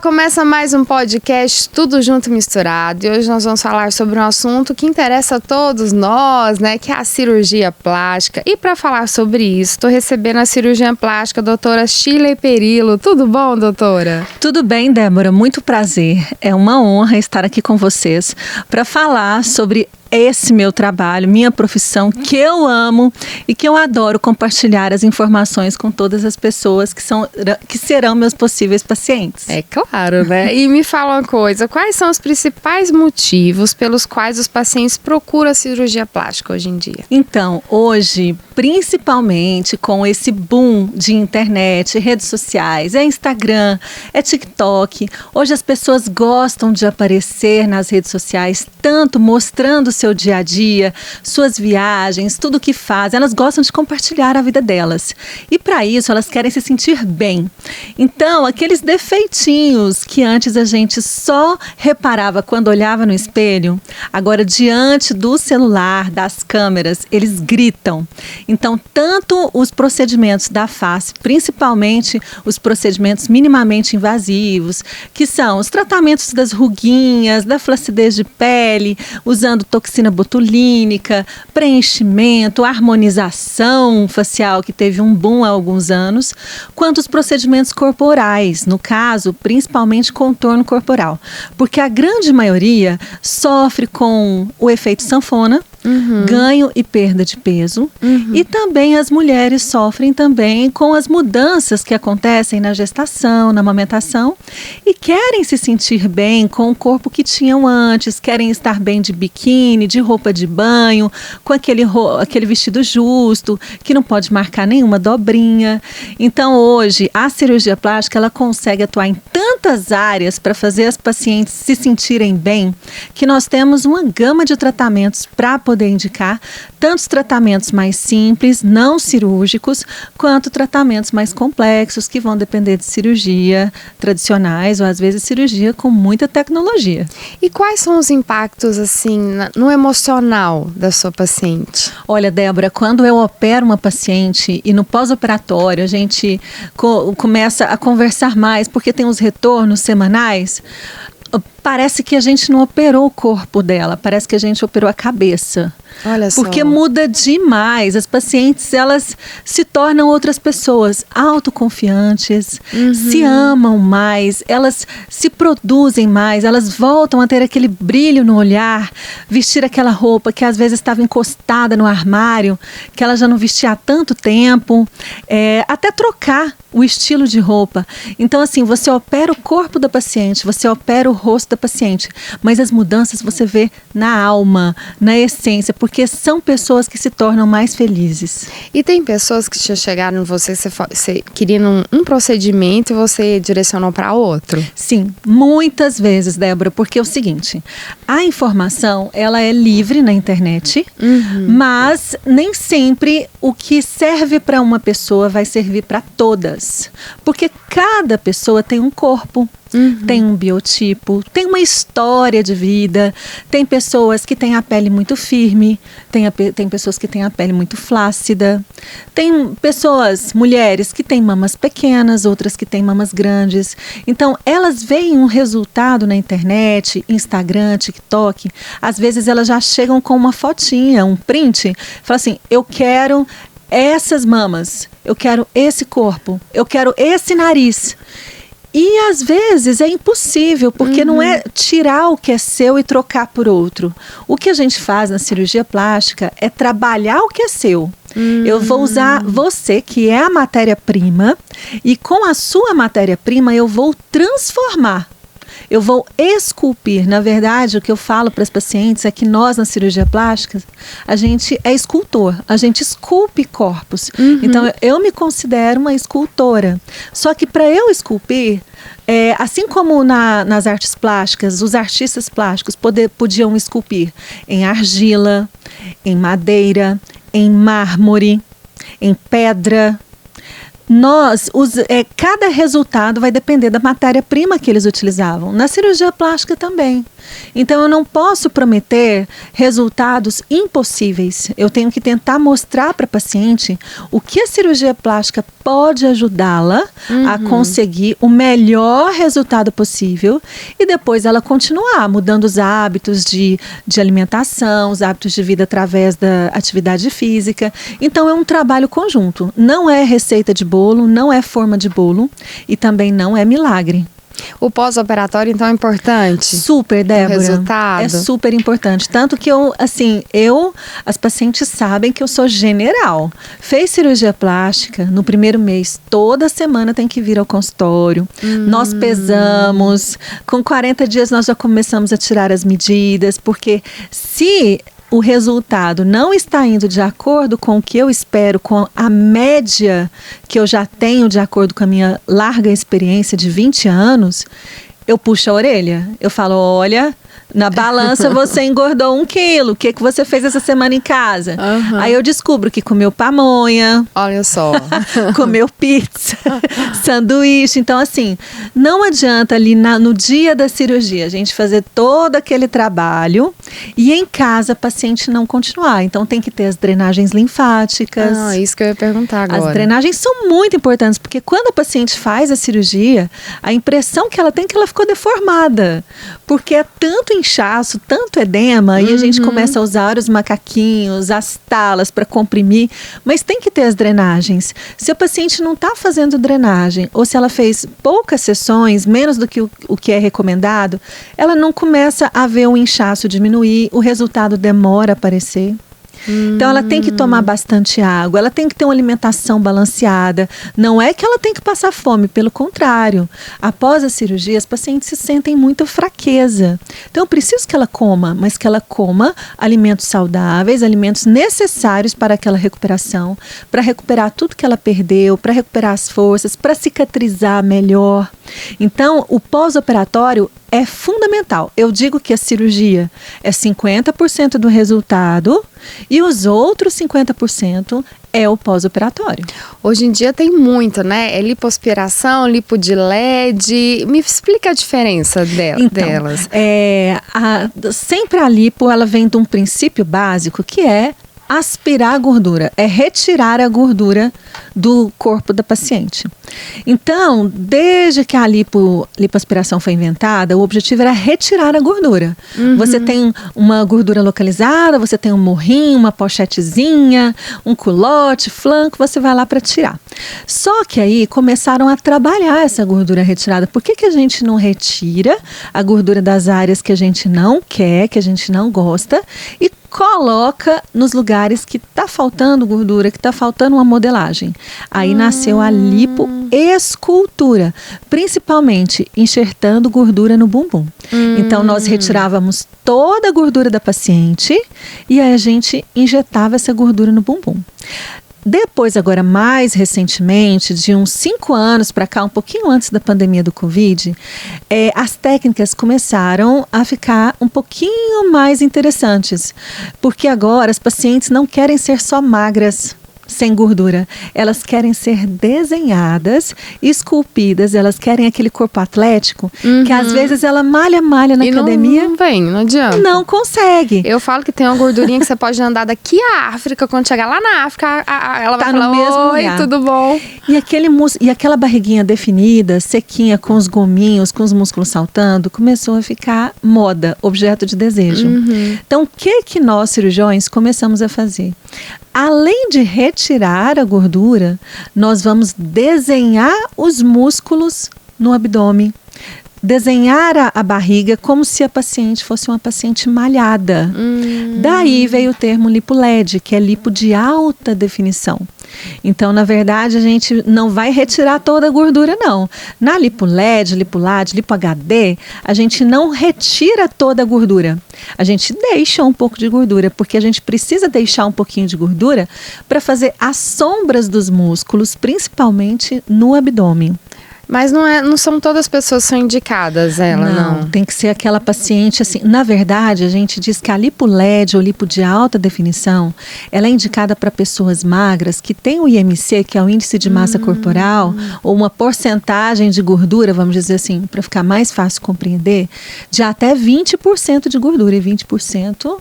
Começa mais um podcast Tudo Junto e Misturado. E hoje nós vamos falar sobre um assunto que interessa a todos nós, né? Que é a cirurgia plástica. E para falar sobre isso, estou recebendo a cirurgiã plástica, a doutora Shirley Perillo. Tudo bom, doutora? Tudo bem, Débora. Muito prazer. É uma honra estar aqui com vocês para falar sobre esse meu trabalho, minha profissão, que eu amo e que eu adoro compartilhar as informações com todas as pessoas que serão meus possíveis pacientes. É claro, né? E me fala uma coisa, quais são os principais motivos pelos quais os pacientes procuram a cirurgia plástica hoje em dia? Então, hoje, principalmente com esse boom de internet, redes sociais, é Instagram, é TikTok, hoje as pessoas gostam de aparecer nas redes sociais, tanto mostrando seu dia a dia, suas viagens, tudo o que fazem, elas gostam de compartilhar a vida delas. E para isso, elas querem se sentir bem. Então, aqueles defeitinhos que antes a gente só reparava quando olhava no espelho, agora diante do celular, das câmeras, eles gritam. Então, tanto os procedimentos da face, principalmente os procedimentos minimamente invasivos, que são os tratamentos das ruguinhas, da flacidez de pele, usando toxina botulínica, preenchimento, harmonização facial, que teve um boom há alguns anos, quanto os procedimentos corporais, no caso, principalmente contorno corporal. Porque a grande maioria sofre com o efeito sanfona, ganho e perda de peso, e também as mulheres sofrem também com as mudanças que acontecem na gestação, na amamentação, e querem se sentir bem com o corpo que tinham antes, querem estar bem de biquíni, de roupa de banho, com aquele vestido justo, que não pode marcar nenhuma dobrinha. Então hoje a cirurgia plástica ela consegue atuar em tantas áreas para fazer as pacientes se sentirem bem, que nós temos uma gama de tratamentos para poder indicar, tantos tratamentos mais simples, não cirúrgicos, quanto tratamentos mais complexos, que vão depender de cirurgia tradicionais ou às vezes cirurgia com muita tecnologia. E quais são os impactos, assim, no emocional da sua paciente? Olha, Débora, quando eu opero uma paciente e no pós-operatório a gente começa a conversar mais, porque tem os retornos semanais, parece que a gente não operou o corpo dela, parece que a gente operou a cabeça. Olha só. Porque muda demais. As pacientes, elas se tornam outras pessoas autoconfiantes, se amam mais, elas se produzem mais, elas voltam a ter aquele brilho no olhar, vestir aquela roupa que às vezes estava encostada no armário, que ela já não vestia há tanto tempo, até trocar o estilo de roupa. Então, assim, você opera o corpo da paciente, você opera o rosto da paciente, mas as mudanças você vê na alma, na essência, porque são pessoas que se tornam mais felizes. E tem pessoas que já chegaram em você queria um procedimento e você direcionou para outro? Sim, muitas vezes, Débora, porque é o seguinte, a informação, ela é livre na internet, mas nem sempre o que serve para uma pessoa vai servir para todas, porque cada pessoa tem um corpo, tem um biotipo, tem uma história de vida, tem pessoas que têm a pele muito firme, tem pessoas que têm a pele muito flácida, tem pessoas, mulheres, que têm mamas pequenas, outras que têm mamas grandes. Então, elas veem um resultado na internet, Instagram, TikTok, às vezes elas já chegam com uma fotinha, um print, falam assim, eu quero essas mamas, eu quero esse corpo, eu quero esse nariz. E às vezes é impossível, porque não é tirar o que é seu e trocar por outro. O que a gente faz na cirurgia plástica é trabalhar o que é seu. Eu vou usar você, que é a matéria-prima, e com a sua matéria-prima eu vou transformar. Eu vou esculpir. Na verdade, o que eu falo para as pacientes é que nós, na cirurgia plástica, a gente é escultor. A gente esculpe corpos. Então, eu me considero uma escultora. Só que para eu esculpir, assim como nas artes plásticas, os artistas plásticos podiam esculpir em argila, em madeira, em mármore, em pedra. cada resultado vai depender da matéria-prima que eles utilizavam. Na cirurgia plástica também. Então, eu não posso prometer resultados impossíveis. Eu tenho que tentar mostrar para a paciente o que a cirurgia plástica pode ajudá-la a conseguir o melhor resultado possível e depois ela continuar mudando os hábitos de alimentação, os hábitos de vida através da atividade física. Então, é um trabalho conjunto. Não é receita de bolo, não é forma de bolo e também não é milagre. O pós-operatório, então, é importante? Super, Débora. O resultado? É super importante. Tanto que as pacientes sabem que eu sou general. Fez cirurgia plástica, no primeiro mês, toda semana tem que vir ao consultório. Nós pesamos. Com 40 dias nós já começamos a tirar as medidas, porque se o resultado não está indo de acordo com o que eu espero, com a média que eu já tenho de acordo com a minha larga experiência de 20 anos, eu puxo a orelha. Eu falo, olha, na balança você engordou 1 quilo. O que você fez essa semana em casa? Aí eu descubro que comeu pamonha. Olha só. Comeu pizza, sanduíche. Então, assim, não adianta ali no dia da cirurgia a gente fazer todo aquele trabalho e em casa a paciente não continuar. Então, tem que ter as drenagens linfáticas. Isso que eu ia perguntar agora. As drenagens são muito importantes, porque quando a paciente faz a cirurgia, a impressão que ela tem é que ela ficou deformada. Porque é tanto inchaço, tanto edema, e a gente começa a usar os macaquinhos, as talas para comprimir, mas tem que ter as drenagens. Se a paciente não está fazendo drenagem, ou se ela fez poucas sessões, menos do que o que é recomendado, ela não começa a ver o inchaço diminuir, o resultado demora a aparecer. Então ela tem que tomar bastante água, ela tem que ter uma alimentação balanceada. Não é que ela tem que passar fome, pelo contrário. Após a cirurgia, as pacientes se sentem muita fraqueza. Então eu preciso que ela coma, mas que ela coma alimentos saudáveis, alimentos necessários para aquela recuperação, para recuperar tudo que ela perdeu, para recuperar as forças, para cicatrizar melhor. Então o pós-operatório é fundamental. Eu digo que a cirurgia é 50% do resultado e os outros 50% é o pós-operatório. Hoje em dia tem muito, né? É lipoaspiração, lipo de LED. Me explica a diferença delas. Sempre a lipo, ela vem de um princípio básico que é aspirar a gordura, é retirar a gordura do corpo da paciente. Então, desde que a lipoaspiração foi inventada, o objetivo era retirar a gordura. Você tem uma gordura localizada, você tem um morrinho, uma pochetezinha, um culote, flanco, você vai lá para tirar. Só que aí começaram a trabalhar essa gordura retirada. Por que a gente não retira a gordura das áreas que a gente não quer, que a gente não gosta, e coloca nos lugares que está faltando gordura, que está faltando uma modelagem. Aí nasceu a lipoescultura, principalmente enxertando gordura no bumbum. Então nós retirávamos toda a gordura da paciente e aí a gente injetava essa gordura no bumbum. Depois, agora mais recentemente, de uns 5 anos para cá, um pouquinho antes da pandemia do Covid, as técnicas começaram a ficar um pouquinho mais interessantes. Porque agora as pacientes não querem ser só magras, sem gordura. Elas querem ser desenhadas, esculpidas, elas querem aquele corpo atlético, que às vezes ela malha na academia. Não adianta. Não consegue. Eu falo que tem uma gordurinha que você pode andar daqui à África, quando chegar lá na África, ela vai falar, oi, tudo bom? E aquela barriguinha definida, sequinha, com os gominhos, com os músculos saltando, começou a ficar moda, objeto de desejo. Então, o que nós, cirurgiões, começamos a fazer? Além de retirar a gordura, nós vamos desenhar os músculos no abdômen. Desenhar a barriga como se a paciente fosse uma paciente malhada. Daí veio o termo lipo LED, que é lipo de alta definição. Então, na verdade, a gente não vai retirar toda a gordura, não. Na lipo LED, lipo LAD, lipo HD, a gente não retira toda a gordura. A gente deixa um pouco de gordura, porque a gente precisa deixar um pouquinho de gordura para fazer as sombras dos músculos, principalmente no abdômen. Mas não são todas as pessoas que são indicadas, não. Tem que ser aquela paciente assim. Na verdade, a gente diz que a lipo LED ou lipo de alta definição, ela é indicada para pessoas magras que têm o IMC, que é o índice de massa corporal, ou uma porcentagem de gordura, vamos dizer assim, para ficar mais fácil compreender, de até 20% de gordura. E 20%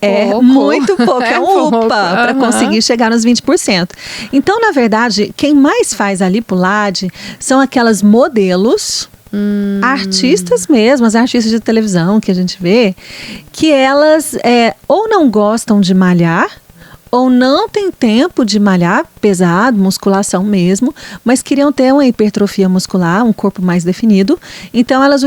é muito pouco, é um UPA para conseguir chegar nos 20%. Então, na verdade, quem mais faz a lipolade são aquelas modelos, artistas mesmo, as artistas de televisão que a gente vê, que elas ou não gostam de malhar, ou não tem tempo de malhar pesado, musculação mesmo, mas queriam ter uma hipertrofia muscular, um corpo mais definido. Então elas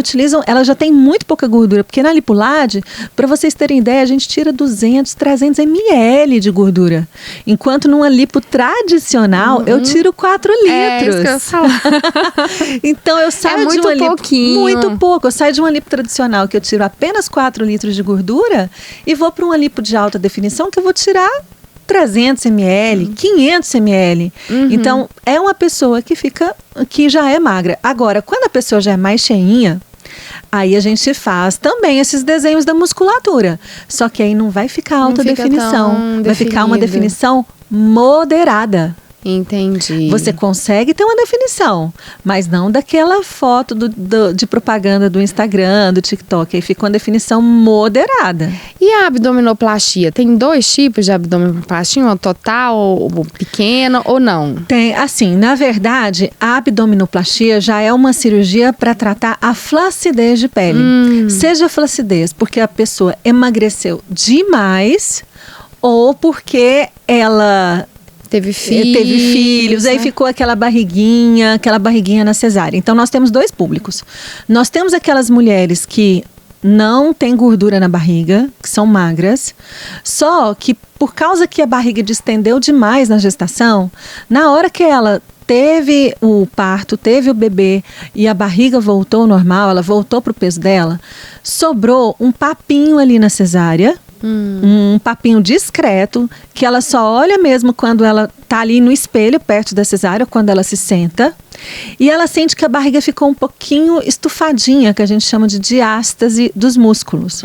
já tem muito pouca gordura, porque na lipolade, para vocês terem ideia, a gente tira 200, 300 ml de gordura. Enquanto numa lipo tradicional, eu tiro 4 litros. É isso que eu ia falar. Então eu saio de uma lipo pouquinho. Muito pouco. Eu saio de uma lipo tradicional que eu tiro apenas 4 litros de gordura e vou para uma lipo de alta definição que eu vou tirar 300 ml, 500 ml. Então, é uma pessoa que já é magra. Agora, quando a pessoa já é mais cheinha, aí a gente faz também esses desenhos da musculatura. Só que aí não vai ficar alta definição. Vai ficar uma definição moderada. Entendi. Você consegue ter uma definição, mas não daquela foto de propaganda do Instagram, do TikTok. Aí fica uma definição moderada. E a abdominoplastia? Tem 2 tipos de abdominoplastia? Uma total, ou pequena, ou não? Tem, assim, na verdade, a abdominoplastia já é uma cirurgia para tratar a flacidez de pele. Seja flacidez porque a pessoa emagreceu demais ou porque ela teve filhos, aí ficou aquela barriguinha na cesárea. Então, nós temos 2 públicos. Nós temos aquelas mulheres que não têm gordura na barriga, que são magras, só que por causa que a barriga distendeu demais na gestação, na hora que ela teve o parto, teve o bebê e a barriga voltou ao normal, ela voltou para o peso dela, sobrou um papinho ali na cesárea, um papinho discreto, que ela só olha mesmo quando ela tá ali no espelho, perto da cesárea, quando ela se senta. E ela sente que a barriga ficou um pouquinho estufadinha, que a gente chama de diástase dos músculos.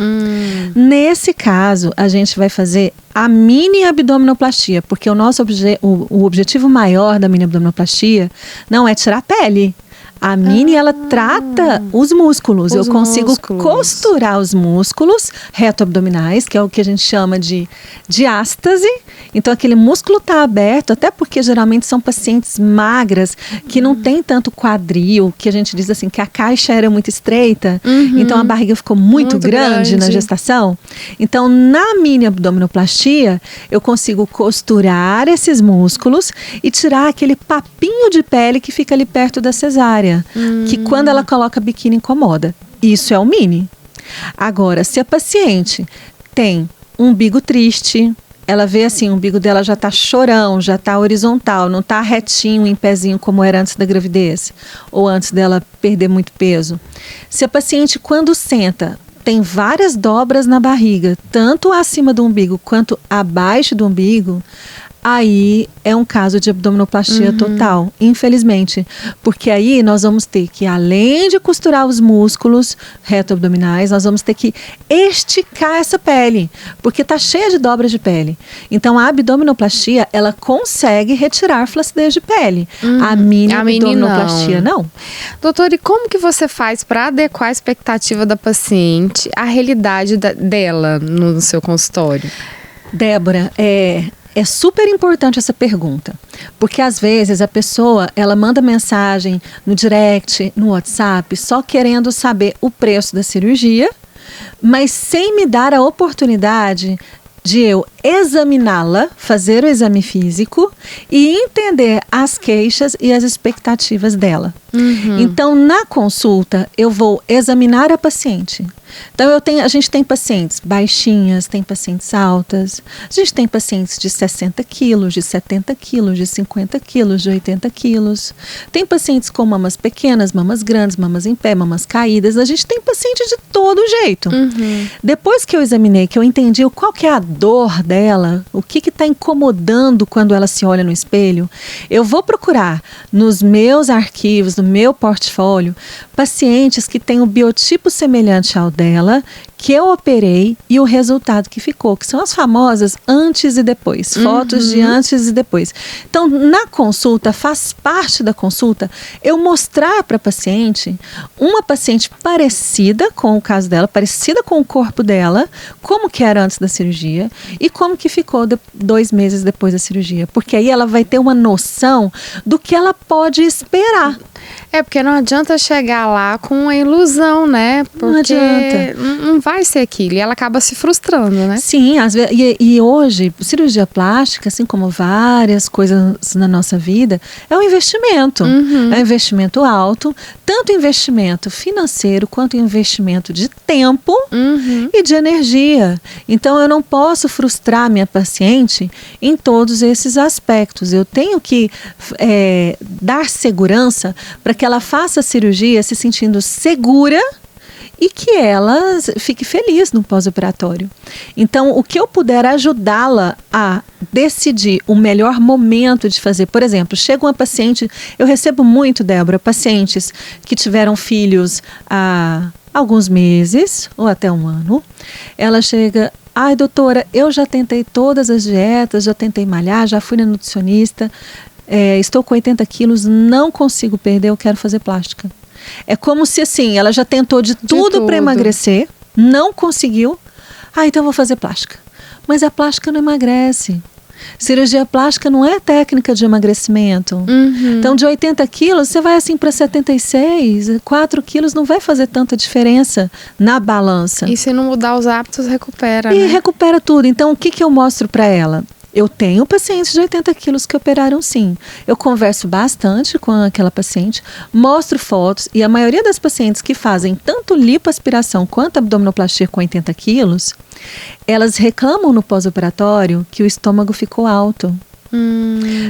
Nesse caso, a gente vai fazer a mini abdominoplastia, porque o objetivo maior da mini abdominoplastia não é tirar a pele. A mini, ela trata os músculos. Eu consigo costurar os músculos reto-abdominais, que é o que a gente chama de diástase. Então, aquele músculo está aberto, até porque geralmente são pacientes magras, que não tem tanto quadril, que a gente diz assim, que a caixa era muito estreita. Então, a barriga ficou muito grande na gestação. Então, na mini abdominoplastia, eu consigo costurar esses músculos e tirar aquele papinho de pele que fica ali perto da cesárea. Que quando ela coloca biquíni incomoda. Isso é o mini. Agora, se a paciente tem um umbigo triste, ela vê assim, o umbigo dela já está chorão, já está horizontal, não está retinho em pezinho como era antes da gravidez, ou antes dela perder muito peso. Se a paciente, quando senta, tem várias dobras na barriga, tanto acima do umbigo quanto abaixo do umbigo, aí é um caso de abdominoplastia total, infelizmente. Porque aí nós vamos ter que, além de costurar os músculos reto-abdominais, nós vamos ter que esticar essa pele, porque está cheia de dobras de pele. Então, a abdominoplastia, ela consegue retirar a flacidez de pele. A mini abdominoplastia, não. Doutor, e como que você faz para adequar a expectativa da paciente à realidade dela no seu consultório? Débora, é super importante essa pergunta, porque às vezes a pessoa, ela manda mensagem no direct, no WhatsApp, só querendo saber o preço da cirurgia, mas sem me dar a oportunidade de eu examiná-la, fazer o exame físico e entender as queixas e as expectativas dela. Então, na consulta, eu vou examinar a paciente. Então, a gente tem pacientes baixinhas, tem pacientes altas, a gente tem pacientes de 60 quilos, de 70 quilos, de 50 quilos, de 80 quilos. Tem pacientes com mamas pequenas, mamas grandes, mamas em pé, mamas caídas. A gente tem paciente de todo jeito. Depois que eu examinei, que eu entendi qual que é a dor dela, o que está incomodando quando ela se olha no espelho, eu vou procurar nos meus arquivos, no meu portfólio pacientes que têm o biotipo semelhante ao dela, que eu operei e o resultado que ficou, que são as famosas antes e depois, fotos de antes e depois. Então, na consulta, faz parte da consulta, eu mostrar para a paciente, uma paciente parecida com o caso dela, parecida com o corpo dela, como que era antes da cirurgia e como que ficou 2 meses depois da cirurgia. Porque aí ela vai ter uma noção do que ela pode esperar. Porque não adianta chegar lá com uma ilusão, né? Porque não adianta. Não vai ser aquilo. E ela acaba se frustrando, né? Sim, às vezes, e hoje, cirurgia plástica, assim como várias coisas na nossa vida, é um investimento. É um investimento alto, tanto investimento financeiro quanto investimento de tempo e de energia. Então, eu não posso frustrar minha paciente em todos esses aspectos. Eu tenho que dar segurança para que ela faça a cirurgia se sentindo segura e que ela fique feliz no pós-operatório. Então, o que eu puder ajudá-la a decidir o melhor momento de fazer. Por exemplo, chega uma paciente, eu recebo muito, Débora, pacientes que tiveram filhos há alguns meses ou até 1 ano. Ela chega... Ai, doutora, eu já tentei todas as dietas, já tentei malhar, já fui na nutricionista, estou com 80 quilos, não consigo perder, eu quero fazer plástica. É como se assim, ela já tentou de tudo para emagrecer, não conseguiu, então vou fazer plástica. Mas a plástica não emagrece. Cirurgia plástica não é técnica de emagrecimento. Então, de 80 quilos, você vai assim para 76, 4 quilos não vai fazer tanta diferença na balança. E se não mudar os hábitos, recupera, E né? recupera tudo. Então, o que eu mostro para ela? Eu tenho pacientes de 80 quilos que operaram sim. Eu converso bastante com aquela paciente, mostro fotos e a maioria das pacientes que fazem tanto lipoaspiração quanto abdominoplastia com 80 quilos, elas reclamam no pós-operatório que o estômago ficou alto.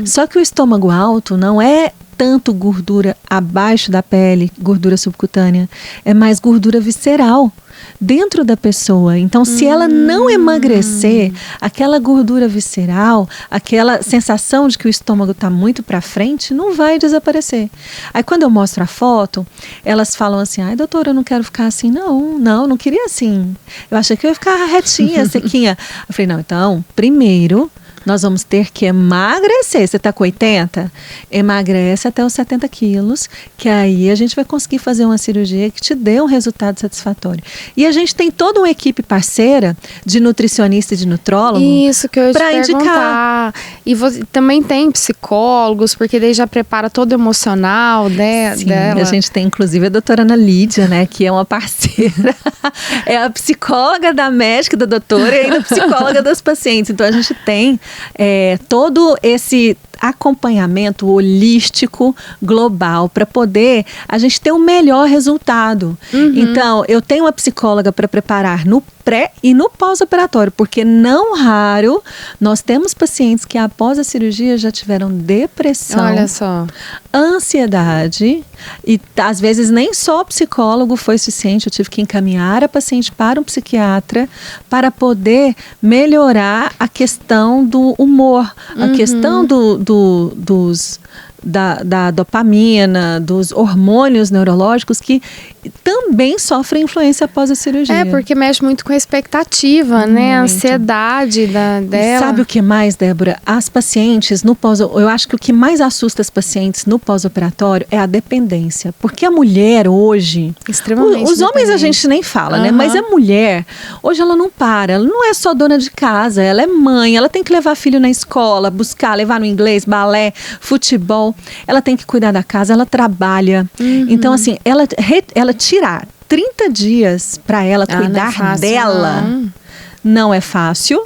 Só que o estômago alto não é tanto gordura abaixo da pele, gordura subcutânea, é mais gordura visceral dentro da pessoa. Então, se ela não emagrecer, aquela gordura visceral, aquela sensação de que o estômago está muito para frente, não vai desaparecer. Aí, quando eu mostro a foto, elas falam assim, ai, doutora, eu não quero ficar assim. Não queria assim. Eu achei que eu ia ficar retinha, sequinha. Eu falei, não, então, primeiro... nós vamos ter que emagrecer. Você está com 80? Emagrece até os 70 quilos, que aí a gente vai conseguir fazer uma cirurgia que te dê um resultado satisfatório. E a gente tem toda uma equipe parceira de nutricionista e de nutrólogo. Isso que eu ia te perguntar. E também tem psicólogos, porque daí já prepara todo o emocional dela. A gente tem inclusive a doutora Ana Lídia, né, que é uma parceira. É a psicóloga da médica, da doutora, e ainda a psicóloga das pacientes. Então a gente tem todo esse acompanhamento holístico global para poder a gente ter o melhor resultado. Então, eu tenho uma psicóloga para preparar no pré e no pós-operatório, porque não raro nós temos pacientes que após a cirurgia já tiveram depressão, olha só, ansiedade, e às vezes nem só o psicólogo foi suficiente, eu tive que encaminhar a paciente para um psiquiatra para poder melhorar a questão do humor, a questão da dopamina, dos hormônios neurológicos que também sofrem influência após a cirurgia. Porque mexe muito com a expectativa, né? A ansiedade dela. Sabe o que mais, Débora? As pacientes no eu acho que o que mais assusta as pacientes no pós-operatório é a dependência. Porque a mulher hoje... extremamente os homens a gente nem fala, né? Mas a mulher, hoje ela não para. Ela não é só dona de casa, ela é mãe. Ela tem que levar filho na escola, buscar, levar no inglês, balé, futebol. Ela tem que cuidar da casa, ela trabalha. Então, assim, ela tirar 30 dias para ela cuidar dela não é fácil.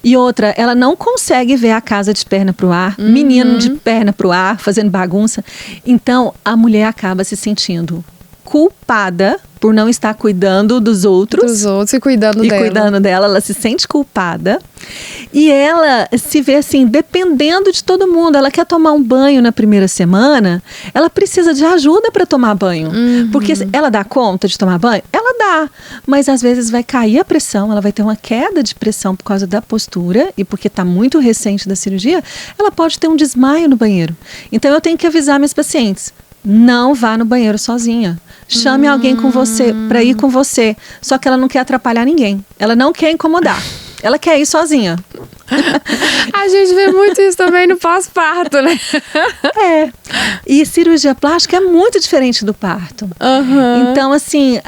E outra, ela não consegue ver a casa de perna pro ar, menino de perna pro ar, fazendo bagunça. Então, a mulher acaba se sentindo culpada por não estar cuidando dos outros e cuidando dela. Ela se sente culpada e ela se vê assim, dependendo de todo mundo. Ela quer tomar um banho na primeira semana, ela precisa de ajuda para tomar banho, porque ela dá conta de tomar banho? Ela dá, mas às vezes vai cair a pressão, ela vai ter uma queda de pressão por causa da postura e porque está muito recente da cirurgia, ela pode ter um desmaio no banheiro. Então eu tenho que avisar minhas pacientes, não vá no banheiro sozinha. Chame alguém com você, para ir com você. Só que ela não quer atrapalhar ninguém. Ela não quer incomodar. Ela quer ir sozinha. A gente vê muito isso também no pós-parto, né? E cirurgia plástica é muito diferente do parto. Então, assim,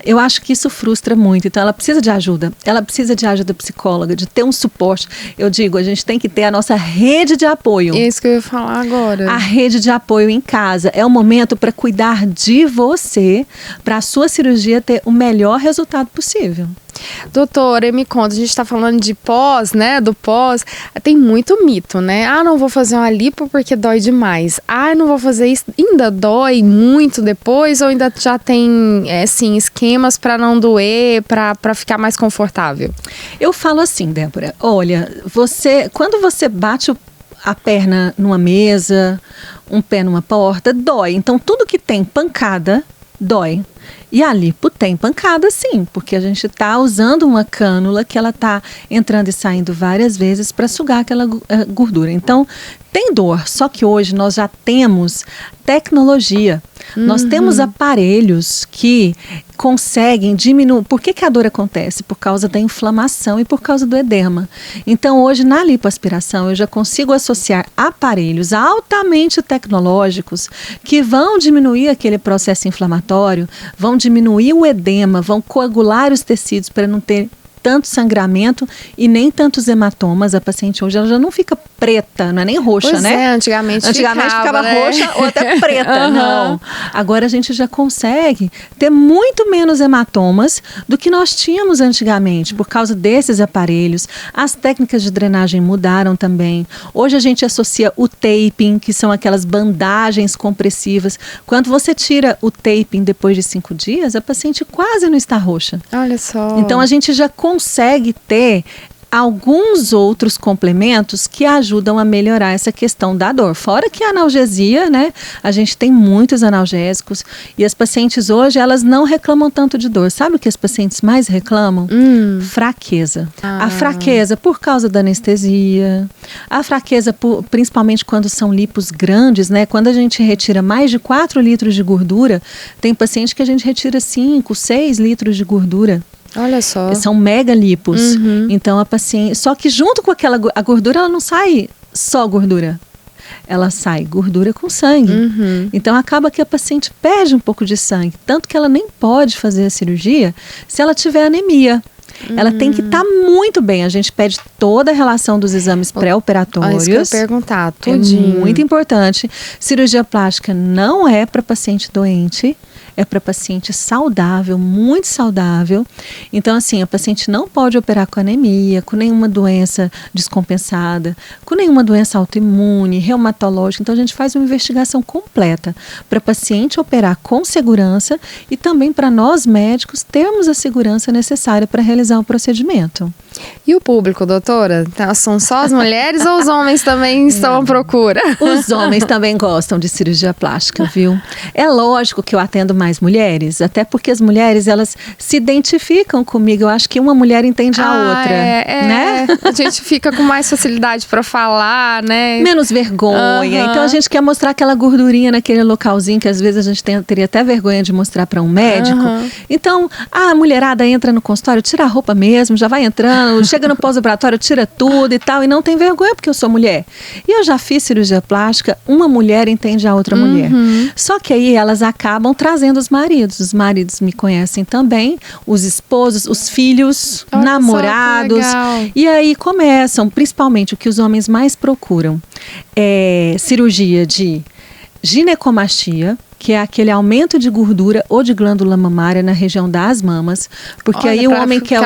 eu acho que isso frustra muito. Então, ela precisa de ajuda. Ela precisa de ajuda psicóloga, de ter um suporte. Eu digo, a gente tem que ter a nossa rede de apoio. É isso que eu ia falar agora. A rede de apoio em casa. É o momento para cuidar de você, para a sua cirurgia ter o melhor resultado possível. Doutora, me conta, a gente tá falando de pós, né, do pós, tem muito mito, né? Não vou fazer uma lipo porque dói demais. Não vou fazer isso, ainda dói muito depois ou ainda já tem, assim, esquemas para não doer, para ficar mais confortável? Eu falo assim, Débora, olha, quando você bate a perna numa mesa, um pé numa porta, dói. Então, tudo que tem pancada, dói. E a lipo tem pancada sim, porque a gente está usando uma cânula que ela está entrando e saindo várias vezes para sugar aquela gordura. Então, tem dor, só que hoje nós já temos tecnologia. Nós temos aparelhos que conseguem diminuir. Por que a dor acontece? Por causa da inflamação e por causa do edema. Então, hoje, na lipoaspiração, eu já consigo associar aparelhos altamente tecnológicos que vão diminuir aquele processo inflamatório, vão diminuir o edema, vão coagular os tecidos para não ter tanto sangramento e nem tantos hematomas. A paciente hoje ela já não fica preta, não é nem roxa, né? Antigamente ficava né? roxa ou até preta, não. Agora a gente já consegue ter muito menos hematomas do que nós tínhamos antigamente, por causa desses aparelhos. As técnicas de drenagem mudaram também. Hoje a gente associa o taping, que são aquelas bandagens compressivas. Quando você tira o taping depois de 5 dias, a paciente quase não está roxa. Olha só. Então a gente já consegue ter alguns outros complementos que ajudam a melhorar essa questão da dor. Fora que a analgesia, né? A gente tem muitos analgésicos e as pacientes hoje, elas não reclamam tanto de dor. Sabe o que as pacientes mais reclamam? Fraqueza. A fraqueza por causa da anestesia, a fraqueza principalmente quando são lipos grandes, né? Quando a gente retira mais de 4 litros de gordura, tem paciente que a gente retira 5, 6 litros de gordura. Olha só. São mega lipos. Então a paciente, só que junto com a gordura, ela não sai só gordura. Ela sai gordura com sangue. Então acaba que a paciente perde um pouco de sangue, tanto que ela nem pode fazer a cirurgia se ela tiver anemia. Ela tem que estar muito bem. A gente pede toda a relação dos exames pré-operatórios. Isso que eu ia perguntar, tudinho. É muito importante. Cirurgia plástica não é para paciente doente. É para paciente saudável, muito saudável. Então, assim, a paciente não pode operar com anemia, com nenhuma doença descompensada, com nenhuma doença autoimune, reumatológica. Então, a gente faz uma investigação completa para a paciente operar com segurança e também para nós médicos termos a segurança necessária para realizar o procedimento. E o público, doutora? São só as mulheres ou os homens também estão à procura? Os homens também gostam de cirurgia plástica, viu? É lógico que eu atendo mais mulheres, até porque as mulheres, elas se identificam comigo. Eu acho que uma mulher entende a outra, né? A gente fica com mais facilidade para falar, né? Menos vergonha. Então a gente quer mostrar aquela gordurinha naquele localzinho que às vezes a gente teria até vergonha de mostrar para um médico. Então a mulherada entra no consultório, tira a roupa mesmo, já vai entrando, chega no pós-operatório, tira tudo e tal, e não tem vergonha porque eu sou mulher. E eu já fiz cirurgia plástica, uma mulher entende a outra mulher. Só que aí elas acabam trazendo os maridos me conhecem também, os esposos, os filhos, namorados. E aí começam, principalmente o que os homens mais procuram, é cirurgia de ginecomastia, que é aquele aumento de gordura ou de glândula mamária na região das mamas, porque aí o homem quer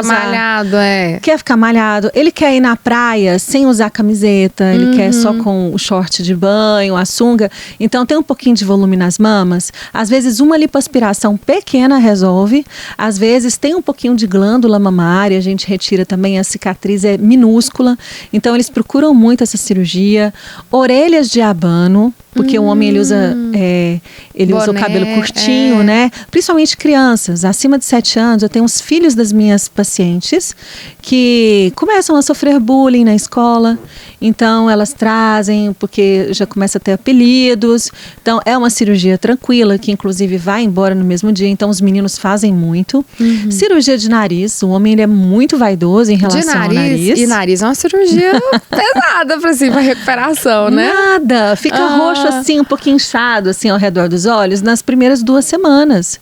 quer ficar malhado, ele quer ir na praia sem usar camiseta, ele quer só com o short de banho, a sunga, então tem um pouquinho de volume nas mamas, às vezes uma lipoaspiração pequena resolve, às vezes tem um pouquinho de glândula mamária, a gente retira também, a cicatriz é minúscula, então eles procuram muito essa cirurgia, orelhas de abano, porque o homem ele usa o cabelo curtinho, né? Principalmente crianças, acima de 7 anos. Eu tenho uns filhos das minhas pacientes que começam a sofrer bullying na escola. Então, elas trazem, porque já começa a ter apelidos. Então, é uma cirurgia tranquila, que inclusive vai embora no mesmo dia. Então, os meninos fazem muito. Cirurgia de nariz. O homem ele é muito vaidoso em relação ao nariz. E nariz é uma cirurgia pesada pra recuperação, né? Nada. Fica roxo assim, um pouquinho inchado assim ao redor dos olhos nas primeiras 2 semanas.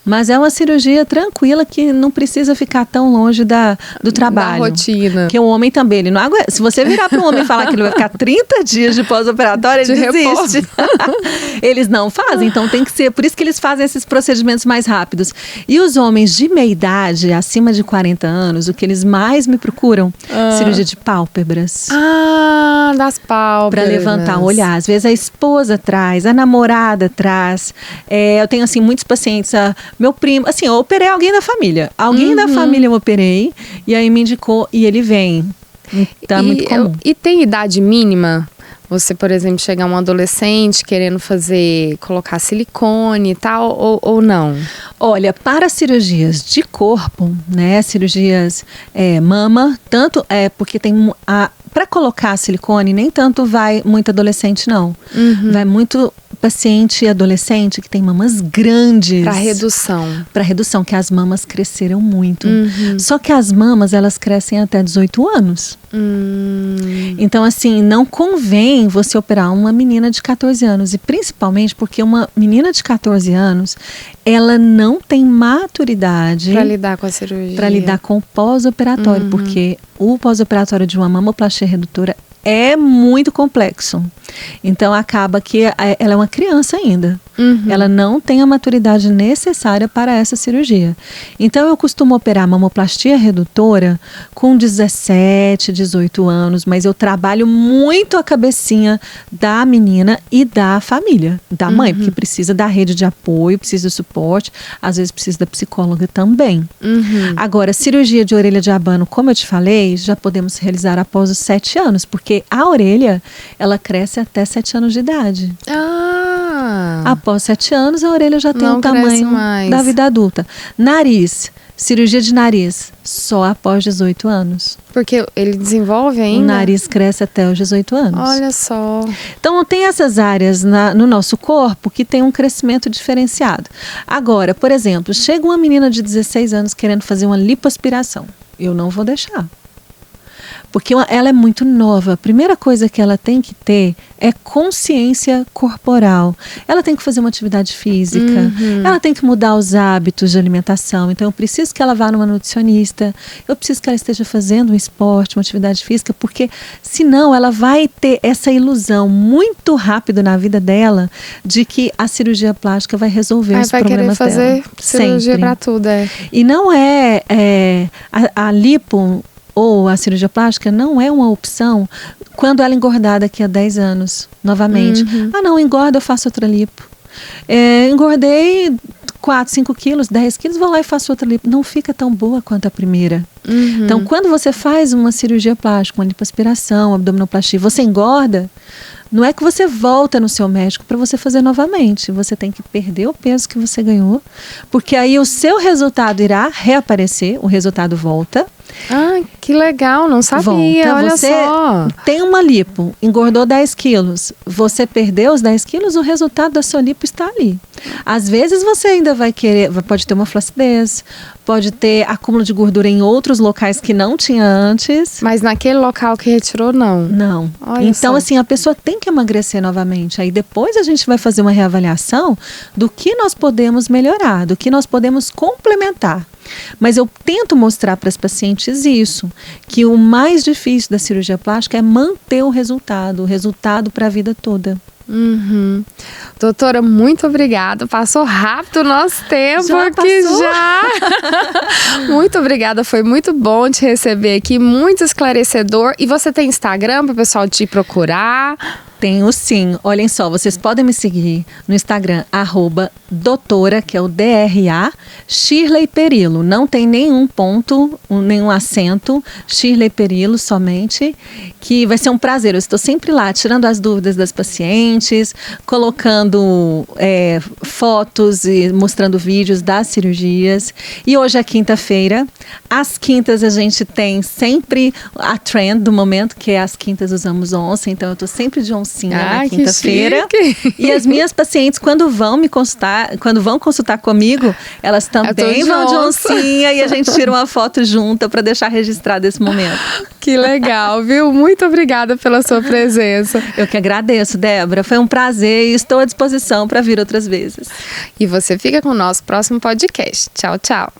Mas é uma cirurgia tranquila que não precisa ficar tão longe do trabalho. Da rotina. Porque o homem também, ele não aguenta. Se você virar para um homem e falar que ele vai ficar 30 dias de pós-operatório, ele desiste. Eles não fazem, então tem que ser. Por isso que eles fazem esses procedimentos mais rápidos. E os homens de meia idade, acima de 40 anos, o que eles mais me procuram, cirurgia de pálpebras. Das pálpebras. Para levantar o olhar. Às vezes a esposa traz, a namorada traz. Eu tenho, assim, muitos pacientes, meu primo, assim, eu operei alguém da família. Alguém da família eu operei, e aí me indicou, e ele vem. Então é muito comum. E tem idade mínima? Você, por exemplo, chegar um adolescente querendo colocar silicone e tal, ou não? Olha, para cirurgias de corpo, né, cirurgias mama, tanto porque tem para colocar silicone, nem tanto vai muito adolescente, não. Vai muito paciente adolescente que tem mamas grandes. Para redução. Para redução, que as mamas cresceram muito. Só que as mamas, elas crescem até 18 anos. Então, assim, não convém você operar uma menina de 14 anos. E principalmente porque uma menina de 14 anos, ela não tem maturidade para lidar com a cirurgia. Para lidar com o pós-operatório. Porque o pós-operatório de uma mamoplastia redutora é muito complexo. Então, acaba que ela é uma criança ainda. Ela não tem a maturidade necessária para essa cirurgia. Então, eu costumo operar mamoplastia redutora com 17, 18 anos, mas eu trabalho muito a cabecinha da menina e da família, da mãe, porque precisa da rede de apoio, precisa do suporte, às vezes precisa da psicóloga também. Agora, cirurgia de orelha de abano, como eu te falei, já podemos realizar após os 7 anos, porque a orelha, ela cresce até 7 anos de idade. Após 7 anos, a orelha já tem o tamanho da vida adulta. Nariz, cirurgia de nariz, só após 18 anos. Porque ele desenvolve ainda? O nariz cresce até os 18 anos. Olha só. Então, tem essas áreas no nosso corpo que tem um crescimento diferenciado. Agora, por exemplo, chega uma menina de 16 anos querendo fazer uma lipoaspiração. Eu não vou deixar. Porque ela é muito nova. A primeira coisa que ela tem que ter é consciência corporal. Ela tem que fazer uma atividade física. Ela tem que mudar os hábitos de alimentação. Então, eu preciso que ela vá numa nutricionista. Eu preciso que ela esteja fazendo um esporte, uma atividade física. Porque, senão, ela vai ter essa ilusão muito rápido na vida dela de que a cirurgia plástica vai resolver os problemas dela. Vai querer fazer cirurgia para tudo, E não a lipo ou a cirurgia plástica não é uma opção quando ela engordar daqui a 10 anos, novamente. Não, engorda, eu faço outra lipo. Engordei 4, 5 quilos, 10 quilos, vou lá e faço outra lipo. Não fica tão boa quanto a primeira. Então, quando você faz uma cirurgia plástica, uma lipoaspiração, abdominoplastia, você engorda, não é que você volta no seu médico para você fazer novamente. Você tem que perder o peso que você ganhou, porque aí o seu resultado irá reaparecer, o resultado volta. Que legal, não sabia, olha você só. Tem uma lipo, engordou 10 quilos, você perdeu os 10 quilos, o resultado da sua lipo está ali. Às vezes você ainda pode ter uma flacidez, pode ter acúmulo de gordura em outros locais que não tinha antes. Mas naquele local que retirou, não? Não. Olha então, só. assim, a pessoa tem que emagrecer novamente. Aí depois a gente vai fazer uma reavaliação do que nós podemos melhorar, do que nós podemos complementar. Mas eu tento mostrar para as pacientes isso, que o mais difícil da cirurgia plástica é manter o resultado para a vida toda. Doutora, muito obrigada. Passou rápido o nosso tempo já. Muito obrigada, foi muito bom te receber aqui, muito esclarecedor. E você tem Instagram para o pessoal te procurar? Tenho sim. Olhem só, vocês podem me seguir no Instagram, @doutora, que é o DRA, Shirley Perillo. Não tem nenhum ponto, nenhum acento, Shirley Perillo somente, que vai ser um prazer. Eu estou sempre lá, tirando as dúvidas das pacientes, colocando fotos e mostrando vídeos das cirurgias. E hoje é quinta-feira, Às quintas a gente tem sempre a trend do momento, que é às quintas usamos onça, então eu tô sempre de oncinha na quinta-feira. E as minhas pacientes, quando vão consultar comigo, elas também vão de oncinha e a gente tira uma foto junta para deixar registrado esse momento. Que legal, viu? Muito obrigada pela sua presença. Eu que agradeço, Débora. Foi um prazer e estou à disposição para vir outras vezes. E você fica com o nosso próximo podcast. Tchau, tchau.